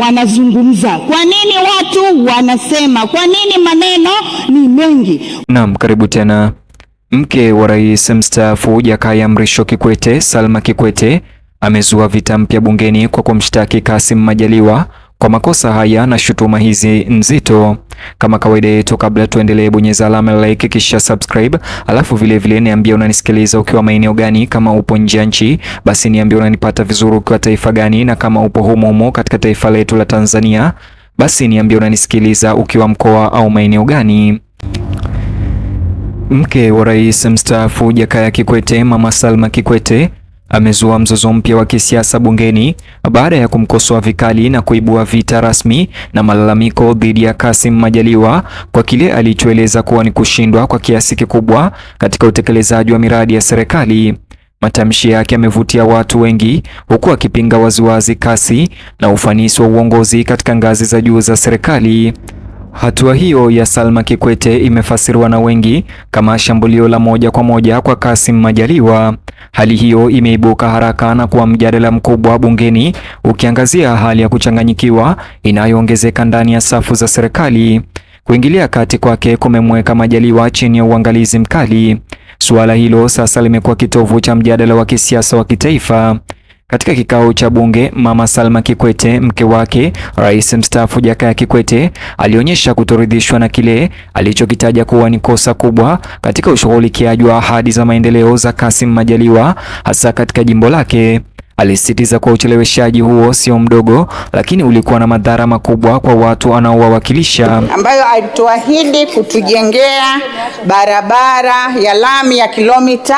wanazungumza? Kwa nini watu wanasema? Kwa nini maneno ni mengi? Naam, karibu tena. Mke wa rais mstaafu Jakaya Mrisho Kikwete, Salma Kikwete, amezua vita mpya bungeni kwa kumshtaki Kassim Majaliwa kwa makosa haya na shutuma hizi nzito. Kama kawaida yetu, kabla tuendelee, bonyeza alama like kisha subscribe, alafu vile niambie unanisikiliza ukiwa maeneo gani. Kama upo nje ya nchi, basi niambie unanipata vizuri ukiwa taifa gani, na kama upo humo katika taifa letu la Tanzania, basi niambie unanisikiliza ukiwa mkoa au maeneo gani. Mke wa rais mstaafu Jakaya Kikwete, Mama Salma Kikwete, amezua mzozo mpya wa kisiasa bungeni baada ya kumkosoa vikali na kuibua vita rasmi na malalamiko dhidi ya Kassim Majaliwa kwa kile alichoeleza kuwa ni kushindwa kwa kiasi kikubwa katika utekelezaji wa miradi ya serikali. Matamshi yake yamevutia watu wengi, huku akipinga waziwazi kasi na ufanisi wa uongozi katika ngazi za juu za serikali. Hatua hiyo ya Salma Kikwete imefasiriwa na wengi kama shambulio la moja kwa moja kwa Kassim Majaliwa. Hali hiyo imeibuka haraka na kuwa mjadala mkubwa bungeni, ukiangazia hali ya kuchanganyikiwa inayoongezeka ndani ya safu za serikali. Kuingilia kati kwake kumemweka Majaliwa chini ya uangalizi mkali. Suala hilo sasa limekuwa kitovu cha mjadala wa kisiasa wa kitaifa. Katika kikao cha bunge, Mama Salma Kikwete, mke wake rais mstaafu Jakaya Kikwete, alionyesha kutoridhishwa na kile alichokitaja kuwa ni kosa kubwa katika ushughulikiaji wa ahadi za maendeleo za Kassim Majaliwa, hasa katika jimbo lake. Alisisitiza kwa ucheleweshaji huo sio mdogo, lakini ulikuwa na madhara makubwa kwa watu anaowawakilisha, ambayo alituahidi kutujengea barabara ya lami ya kilomita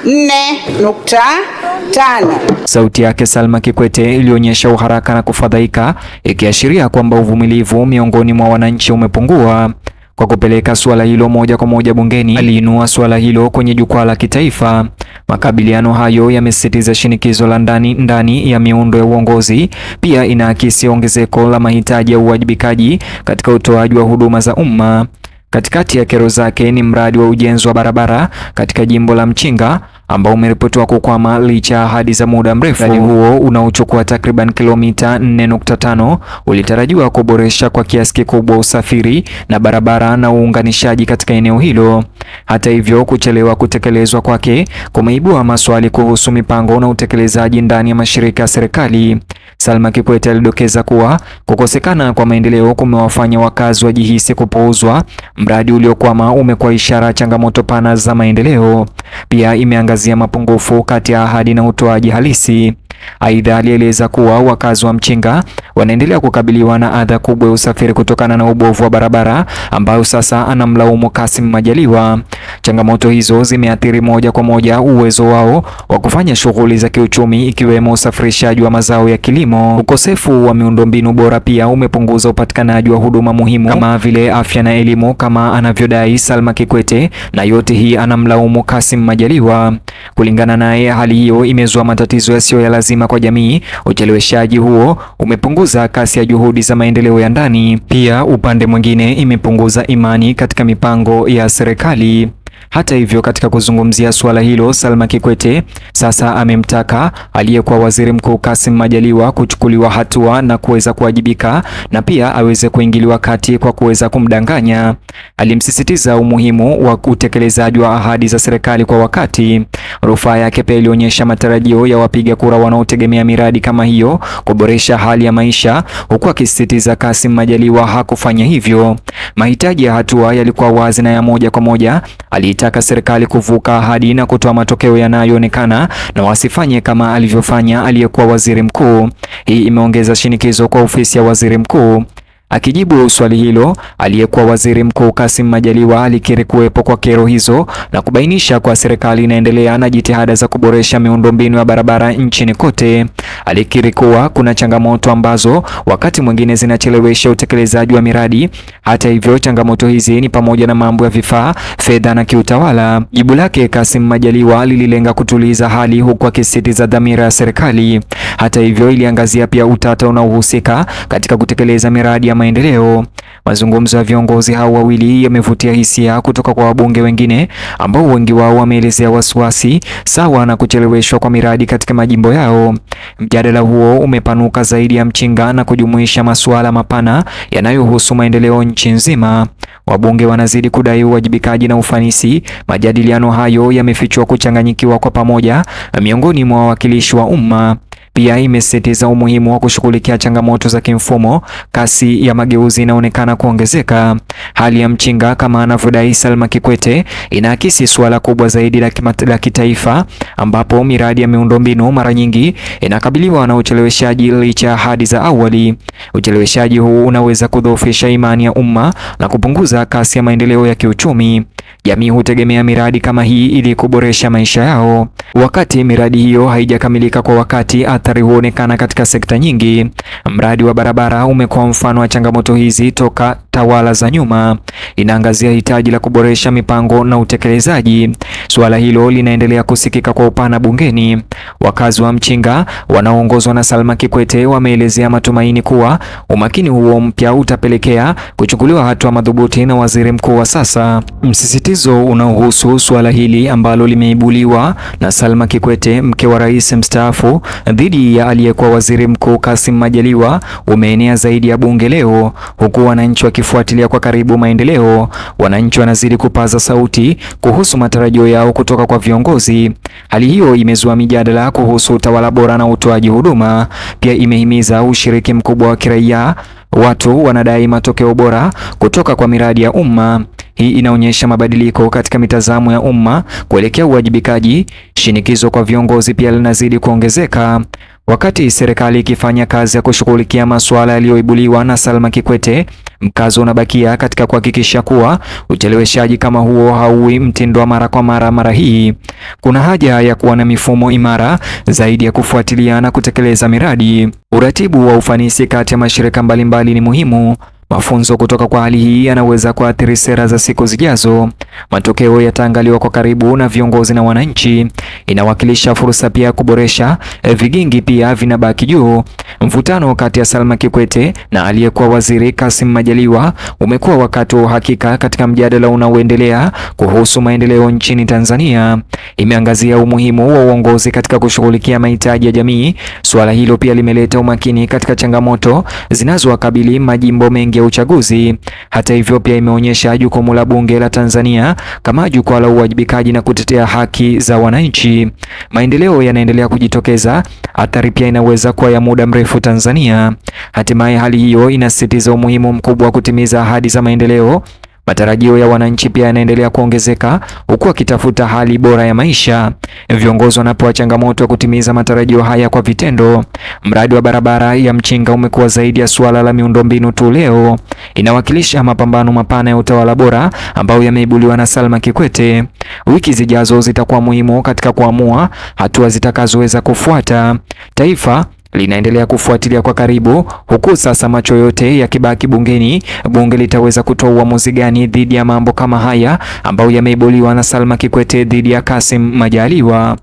4.5. Sauti yake Salma Kikwete ilionyesha uharaka na kufadhaika, ikiashiria kwamba uvumilivu miongoni mwa wananchi umepungua. Kwa kupeleka suala hilo moja kwa moja bungeni, aliinua suala hilo kwenye jukwaa la kitaifa. Makabiliano hayo yamesisitiza shinikizo la ndani ya miundo ya uongozi. Pia inaakisi ongezeko la mahitaji ya uwajibikaji katika utoaji wa huduma za umma. Katikati ya kero zake ni mradi wa ujenzi wa barabara katika jimbo la Mchinga ambao umeripotiwa kukwama licha ya ahadi za muda mrefu. Mradi huo unaochukua takriban kilomita 4.5 ulitarajiwa kuboresha kwa kiasi kikubwa usafiri na barabara na uunganishaji katika eneo hilo. Hata hivyo, kuchelewa kutekelezwa kwake kumeibua maswali kuhusu mipango na utekelezaji ndani ya mashirika ya serikali. Salma Kikwete alidokeza kuwa kukosekana kwa maendeleo kumewafanya wakazi wajihisi kupuuzwa. Mradi uliokwama umekuwa ishara changamoto pana za maendeleo. Pia imeangazia mapungufu kati ya ahadi na utoaji halisi. Aidha, alieleza kuwa wakazi wa Mchinga wanaendelea kukabiliwa na adha kubwa ya usafiri kutokana na ubovu wa barabara, ambayo sasa anamlaumu Kassim Majaliwa. Changamoto hizo zimeathiri moja kwa moja uwezo wao wa kufanya shughuli za kiuchumi, ikiwemo usafirishaji wa mazao ya kilimo. Ukosefu wa miundombinu bora pia umepunguza upatikanaji wa huduma muhimu kama vile afya na elimu, kama anavyodai Salma Kikwete, na yote hii anamlaumu Kassim Majaliwa. Kulingana naye, hali hiyo imezua matatizo yasiyo ya lazima kwa jamii. Ucheleweshaji huo umepunguza kasi ya juhudi za maendeleo ya ndani. Pia upande mwingine imepunguza imani katika mipango ya serikali. Hata hivyo, katika kuzungumzia suala hilo, Salma Kikwete sasa amemtaka aliyekuwa waziri mkuu Kassim Majaliwa kuchukuliwa hatua na kuweza kuwajibika, na pia aweze kuingiliwa kati kwa kuweza kumdanganya. Alimsisitiza umuhimu wa utekelezaji wa ahadi za serikali kwa wakati. Rufaa yake pia ilionyesha matarajio ya wapiga kura wanaotegemea miradi kama hiyo kuboresha hali ya maisha, huku akisisitiza Kassim Majaliwa hakufanya hivyo. Mahitaji ya hatua yalikuwa wazi na ya moja kwa moja. Aliitaka serikali kuvuka ahadi na kutoa matokeo yanayoonekana na wasifanye kama alivyofanya aliyekuwa waziri mkuu. Hii imeongeza shinikizo kwa ofisi ya waziri mkuu. Akijibu swali hilo, aliyekuwa waziri mkuu Kassim Majaliwa alikiri kuwepo kwa kero hizo na kubainisha kwa serikali inaendelea na jitihada za kuboresha miundombinu ya barabara nchini kote. Alikiri kuwa kuna changamoto ambazo wakati mwingine zinachelewesha utekelezaji wa miradi. Hata hivyo, changamoto hizi ni pamoja na mambo ya vifaa, fedha na kiutawala. Jibu lake Kassim Majaliwa lililenga kutuliza hali, huku akisisitiza dhamira ya serikali. Hata hivyo, iliangazia pia utata unaohusika katika kutekeleza miradi maendeleo. Mazungumzo ya viongozi hao wawili yamevutia hisia kutoka kwa wabunge wengine ambao wengi wao wameelezea wasiwasi sawa na kucheleweshwa kwa miradi katika majimbo yao. Mjadala huo umepanuka zaidi ya Mchinga na kujumuisha masuala mapana yanayohusu maendeleo nchi nzima. Wabunge wanazidi kudai uwajibikaji na ufanisi. Majadiliano hayo yamefichua kuchanganyikiwa kwa pamoja miongoni mwa wawakilishi wa umma. Pia imesisitiza umuhimu wa kushughulikia changamoto za kimfumo. Kasi ya mageuzi inaonekana kuongezeka. Hali ya Mchinga, kama anavyodai Salma Kikwete, inaakisi suala kubwa zaidi la kitaifa, ambapo miradi ya miundombinu mara nyingi inakabiliwa na ucheleweshaji licha ya ahadi za awali. Ucheleweshaji huu unaweza kudhoofisha imani ya umma na kupunguza kasi ya maendeleo ya kiuchumi. Jamii hutegemea miradi kama hii ili kuboresha maisha yao. Wakati miradi hiyo haijakamilika kwa wakati, athari huonekana katika sekta nyingi. Mradi wa barabara umekuwa mfano wa changamoto hizi toka tawala za nyuma. Inaangazia hitaji la kuboresha mipango na utekelezaji. Suala hilo linaendelea kusikika kwa upana bungeni. Wakazi wa Mchinga wanaoongozwa na Salma Kikwete wameelezea matumaini kuwa umakini huo mpya utapelekea kuchukuliwa hatua madhubuti na waziri mkuu wa sasa. Msisitizo unaohusu suala hili ambalo limeibuliwa na Salma Kikwete, mke wa rais mstaafu, dhidi ya aliyekuwa waziri mkuu Kassim Majaliwa umeenea zaidi ya bunge leo, huku wananchi wakifuatilia kwa karibu maendeleo. Wananchi wanazidi kupaza sauti kuhusu matarajio yao kutoka kwa viongozi. Hali hiyo imezua mijadala kuhusu utawala bora na utoaji huduma. Pia imehimiza ushiriki mkubwa wa kiraia. Watu wanadai matokeo bora kutoka kwa miradi ya umma. Hii inaonyesha mabadiliko katika mitazamo ya umma kuelekea uwajibikaji. Shinikizo kwa viongozi pia linazidi kuongezeka. Wakati serikali ikifanya kazi ya kushughulikia masuala yaliyoibuliwa na Salma Kikwete, mkazo unabakia katika kuhakikisha kuwa ucheleweshaji kama huo hauwi mtindo wa mara kwa mara hii. Kuna haja ya kuwa na mifumo imara zaidi ya kufuatilia na kutekeleza miradi. Uratibu wa ufanisi kati ya mashirika mbalimbali ni muhimu. Mafunzo kutoka kwa hali hii yanaweza kuathiri sera za siku zijazo. Matokeo yataangaliwa kwa karibu na viongozi na wananchi. Inawakilisha fursa pia kuboresha. Vigingi pia vinabaki juu. Mvutano kati ya Salma Kikwete na aliyekuwa waziri Kassim Majaliwa umekuwa wakati wa uhakika katika mjadala unaoendelea kuhusu maendeleo nchini Tanzania. Imeangazia umuhimu wa uongozi katika kushughulikia mahitaji ya jamii. Suala hilo pia limeleta umakini katika changamoto zinazowakabili majimbo mengi ya uchaguzi. Hata hivyo, pia imeonyesha jukumu la bunge la Tanzania kama jukwaa la uwajibikaji na kutetea haki za wananchi. Maendeleo yanaendelea kujitokeza. Athari pia inaweza kuwa ya muda mrefu Tanzania. Hatimaye hali hiyo inasisitiza umuhimu mkubwa wa kutimiza ahadi za maendeleo. Matarajio ya wananchi pia yanaendelea kuongezeka huku wakitafuta hali bora ya maisha. Viongozi wanapewa changamoto ya kutimiza matarajio haya kwa vitendo. Mradi wa barabara ya Mchinga umekuwa zaidi ya suala la miundombinu tu leo. Inawakilisha mapambano mapana ya utawala bora ambayo yameibuliwa na Salma Kikwete. Wiki zijazo zitakuwa muhimu katika kuamua hatua zitakazoweza kufuata. Taifa linaendelea kufuatilia kwa karibu, huku sasa macho yote yakibaki bungeni. Bunge litaweza kutoa uamuzi gani dhidi ya mambo kama haya ambayo yameibuliwa na Salma Kikwete dhidi ya Kassim Majaliwa?